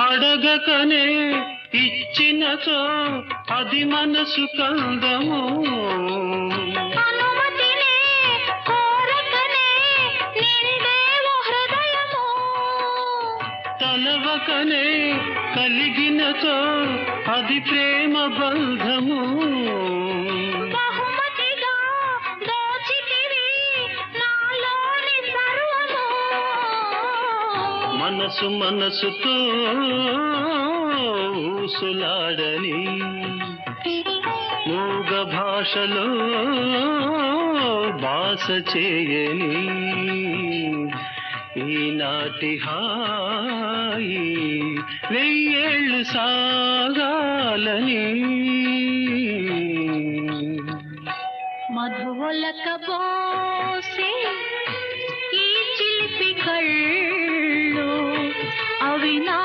అడగకనే ఇచ్చినచో అది మనసు కందము. అనుమతినే కోరకనే నిండేవు హృదయము. తలవకనే కలిగినచో అది ప్రేమ బంధము. బహుమతిగా దోచితివి నాలోని సర్వము. మనసు మనసుతో ఊసులాడని మూగ భాషలో భాష చేయని ఈనాటి హాయి వెయ్యేళ్ళు సాగాలని. మధువలక బోసే ఈ చిలిపి కళ్ళు అవి నా